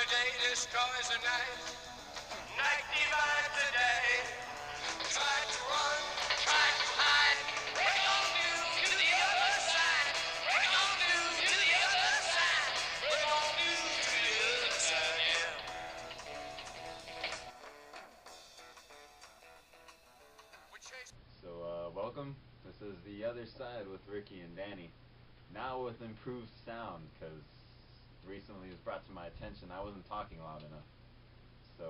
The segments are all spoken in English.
day destroys the night. Night divides the day. Try to run, try to hide. We're gonna do to the other side. We're gonna do to the other side. We're gonna do to the other side, yeah. So, welcome. This is The Other Side with Ricky and Danny. Now with improved sound, because recently it was brought to my attention I wasn't talking loud enough. So,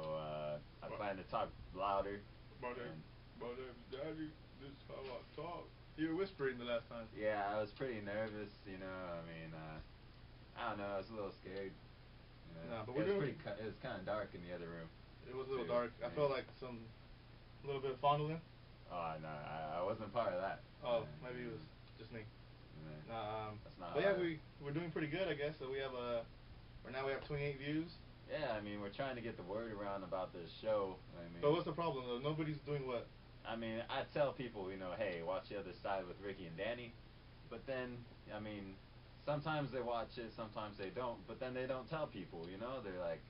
I plan to talk louder. My name's Daddy. This is how I talk. You were whispering the last time. Yeah, I was pretty nervous, you know. I mean, I don't know. I was a little scared. You know? Nah, but it was kind of dark in the other room. It was a little too. dark. I Yeah. felt like a little bit of fondling. Oh no, I wasn't part of that. Oh, maybe it was just me. Yeah. Nah, That's not but yeah, how we're doing pretty good, I guess. So we have now we have 28 views. Yeah, I mean, we're trying to get the word around about this show. I mean, But what's the problem though? Nobody's doing what? I mean, I tell people, you know, hey, watch The Other Side with Ricky and Danny. But then, I mean, sometimes they watch it, sometimes they don't. But then they don't tell people, you know? They're like,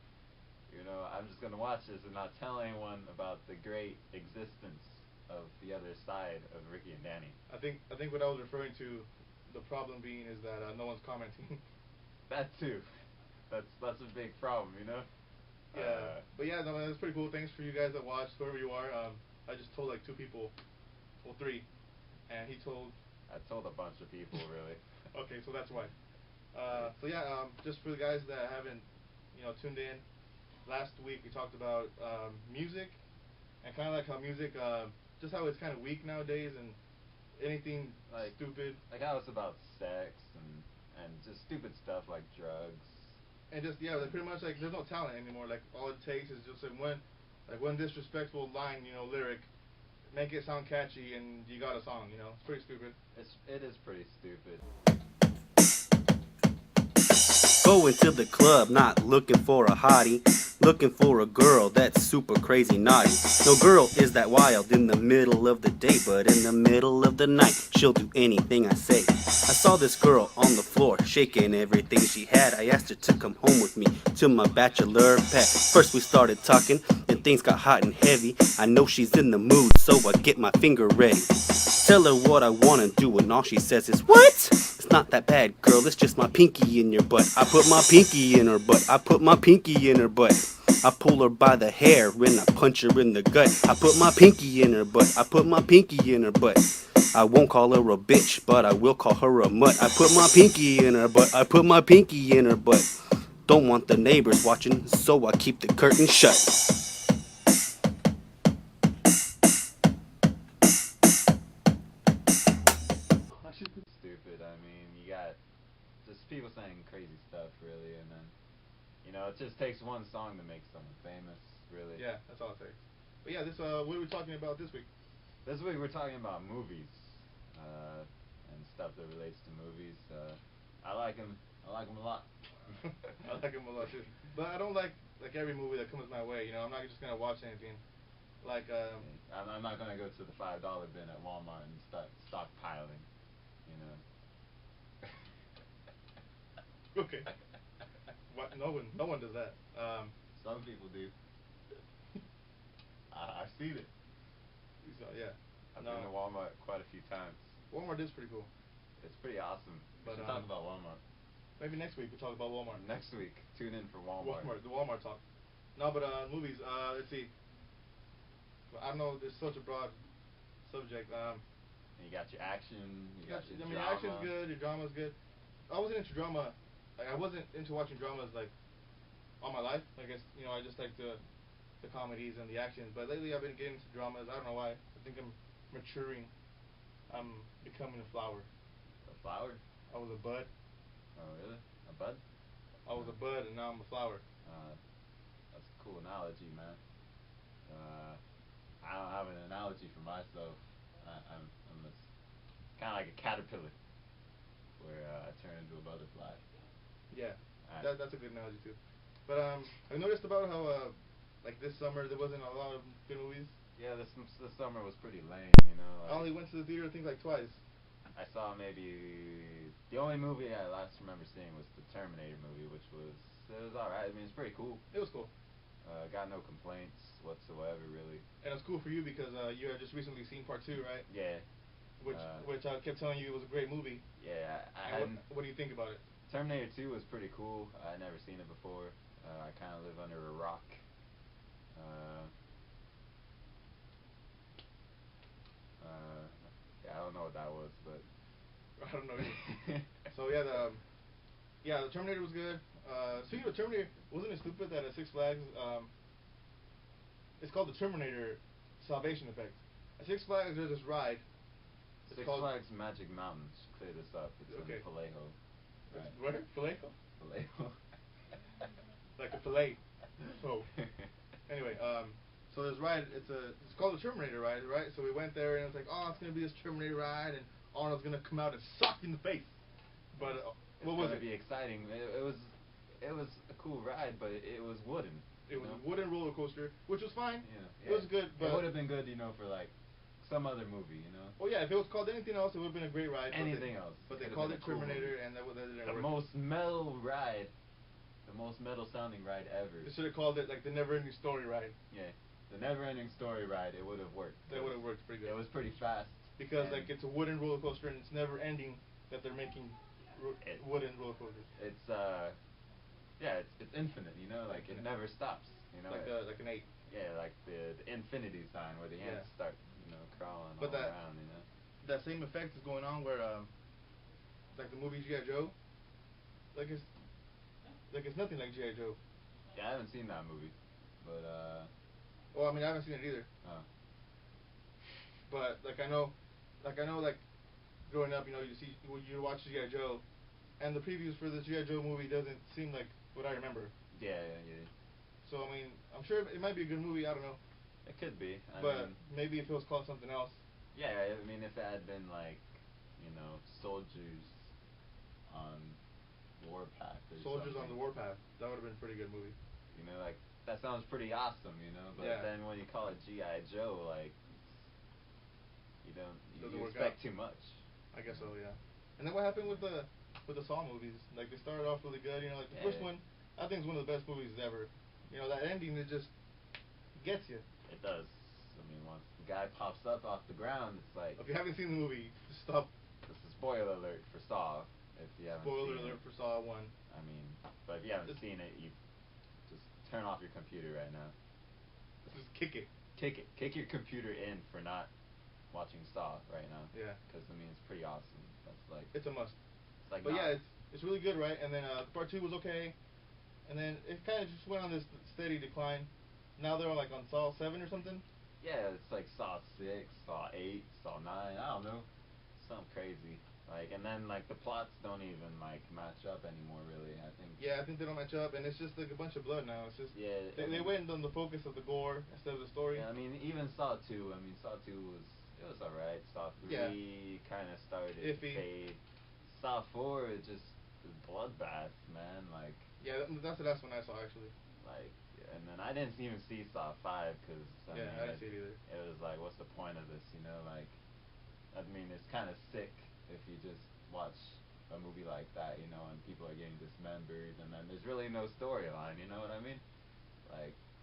you know, I'm just going to watch this and not tell anyone about the great existence of The Other Side of Ricky and Danny. I think what I was referring to, the problem being is that no one's commenting. That too. That's a big problem, you know? Yeah, but yeah, no, that's pretty cool. Thanks for you guys that watched, whoever you are. I just told like 2 people, well 3, and he told. I told a bunch of people, really. Okay, so that's why. So yeah, just for the guys that haven't, tuned in, last week we talked about music, and kind of like how music, just how it's kind of weak nowadays, and anything Like stupid. Like how it's about sex and just stupid stuff like drugs. And just like pretty much like there's no talent anymore. Like all it takes is just one disrespectful line, lyric, make it sound catchy, and you got a song. It's pretty stupid. It is pretty stupid. Going to the club, not looking for a hottie, looking for a girl that's super crazy naughty. No girl is that wild in the middle of the day, but in the middle of the night, she'll do anything I say. I saw this girl on the floor, shaking everything she had. I asked her to come home with me to my bachelor pad. First we started talking, then things got hot and heavy. I know she's in the mood, so I get my finger ready. Tell her what I wanna do, and all she says is, "What? It's not that bad, girl, it's just my pinky in your butt." I put my pinky in her butt, I put my pinky in her butt. I pull her by the hair and I punch her in the gut. I put my pinky in her butt, I put my pinky in her butt. I won't call her a bitch, but I will call her a mutt. I put my pinky in her butt, I put my pinky in her butt. Don't want the neighbors watching, so I keep the curtain shut. Stupid. I mean, you got just people saying crazy stuff, really, and then, you know, it just takes one song to make someone famous, really. Yeah, that's all it takes. But yeah, what are we talking about this week? This week we're talking about movies, and stuff that relates to movies. I like them. I like them a lot. I like them a lot too. But I don't like every movie that comes my way. I'm not just gonna watch anything. Like I'm not gonna go to the $5 bin at Walmart and start stockpiling. You know. Okay. What? No one does that. Some people do. I've seen it. So, yeah. I've been to Walmart quite a few times. Walmart is pretty cool. It's pretty awesome. We should talk about Walmart. Maybe next week we'll talk about Walmart. Next week, tune in for Walmart. The Walmart talk. No, but movies. Let's see. I don't know. There's such a broad subject. And you got your action. You got your drama. drama. Action's good. Your drama's good. I wasn't into drama. I wasn't into watching dramas all my life. I guess I just like the comedies and the actions. But lately I've been getting into dramas. I don't know why. I think I'm maturing. I'm becoming a flower. A flower? I was a bud. Oh really? A bud? I was a bud and now I'm a flower. That's a cool analogy, man. I don't have an analogy for myself. I'm kind of like a caterpillar, where I turn into a butterfly. Yeah, that's a good analogy too. But I noticed about how this summer there wasn't a lot of good movies. Yeah, this summer was pretty lame, you know. I only went to the theater I think twice. I saw maybe the only movie I last remember seeing was the Terminator movie, which was was alright. I mean, it's pretty cool. It was cool. Got no complaints whatsoever, really. And it's cool for you because you had just recently seen part 2, right? Yeah. Which I kept telling you it was a great movie. Yeah. And what do you think about it? Terminator 2 was pretty cool. I'd never seen it before. I kind of live under a rock. Yeah, I don't know what that was, but I don't know either. So yeah, the Terminator was good. Speaking of Terminator, wasn't it stupid that at Six Flags, it's called the Terminator Salvation Effect. At Six Flags, there's this ride. Six Flags Magic Mountains. Clear this up. It's Okay. in Vallejo. It's where? Vallejo? Vallejo. Like a fillet. Oh. Anyway, so this ride, it's called the Terminator ride, right? So we went there and it was like, oh, it's gonna be this Terminator ride, and Arnold's gonna come out and suck you in the face. But what was it? It's gonna be exciting. It was a cool ride, but it was wooden. It was a wooden roller coaster, which was fine. Yeah. It was good, but it would have been good, for like some other movie, Well, yeah, if it was called anything else, it would have been a great ride. Anything else. But they Could've called been it a cool Terminator, movie. and that didn't The work. most metal ride. The most metal sounding ride ever. They should have called it like the Never-Ending Story ride. Yeah. The Never-Ending Story ride, it would have worked. That would have worked pretty good. It was pretty fast. Because and like it's a wooden roller coaster and it's never ending that they're making wooden roller coasters. It's it's infinite, like it never stops, Like an 8. Yeah, like the infinity sign where the ants start, crawling But all around, That same effect is going on where like the movie G.I. Joe, like it's nothing like G.I. Joe. Yeah, I haven't seen that movie, but Well, I mean I haven't seen it either. Oh. But like I know growing up, you watch G.I. Joe, and the previews for the G.I. Joe movie doesn't seem like what I remember. Yeah. So I mean, I'm sure it might be a good movie. I don't know. It could be. I But mean, maybe if it was called something else. Yeah, I mean, if it had been like, soldiers on warpath or Soldiers something. on the Warpath, that would have been a pretty good movie. Like that sounds pretty awesome, But Yeah. then when you call it G.I. Joe, like you Doesn't work expect out. too much. I guess so, yeah. And then what happened with the Saw movies? Like they started off really good, like the first one, I think is one of the best movies ever. That ending, it just gets you. It does. I mean, once the guy pops up off the ground, it's like. If you haven't seen the movie, just stop. This is spoiler alert for Saw. If you haven't Spoiler seen alert it. for Saw 1. I mean, but if you haven't seen it, you just turn off your computer right now. Just kick it. Kick it. Kick your computer in for not watching Saw right now. Yeah. Because I mean, it's pretty awesome. That's like. It's a must. It's like. But yeah, it's really good, right? And then part 2 was okay, and then it kind of just went on this steady decline. Now they're like on Saw 7 or something. Yeah, it's like Saw 6, Saw 8, Saw 9. I don't know. Something crazy. And then the plots don't even match up anymore, really. I think. Yeah, I think they don't match up, and it's just like a bunch of blood now. It's just they I mean, went on the focus of the gore instead of the story. Yeah, I mean, even Saw 2. I mean, Saw 2 was alright. Saw 3 kind of started to Iffy. fade. Saw 4 it just bloodbath, man. Yeah, that's the last one I saw actually. And then I didn't even see Saw 5 because I didn't see it either. It was like, what's the point of this? I mean, it's kind of sick if you just watch a movie like that, and people are getting dismembered, and then there's really no storyline. You know what I mean?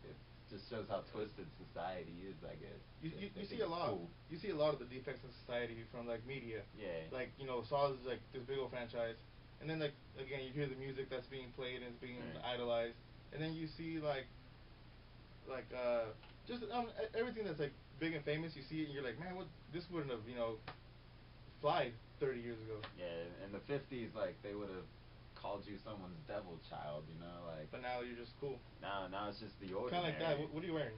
It just shows how twisted society is, I guess. You see a lot. Cool. You see a lot of the defects in society from media. Yeah. Saw is this big old franchise, and then again you hear the music that's being played and it's being idolized, and then you see just everything that's big and famous. You see it and you're like, man, this wouldn't have flied 30 years ago. Yeah, in the 50s, they would have called you someone's devil child, But now you're just cool. Now it's just the ordinary. Kind of like that. What are you wearing?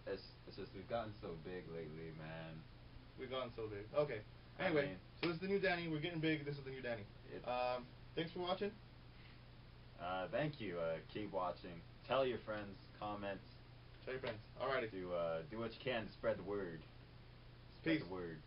It's just we've gotten so big lately, man. We've gotten so big. Okay. Anyway, so this is the new Danny. We're getting big. This is the new Danny. Thanks for watching. Thank you. Keep watching. Tell your friends. Comment. Tell your friends. Alrighty. Do what you can to spread the word. Spread Peace. the word.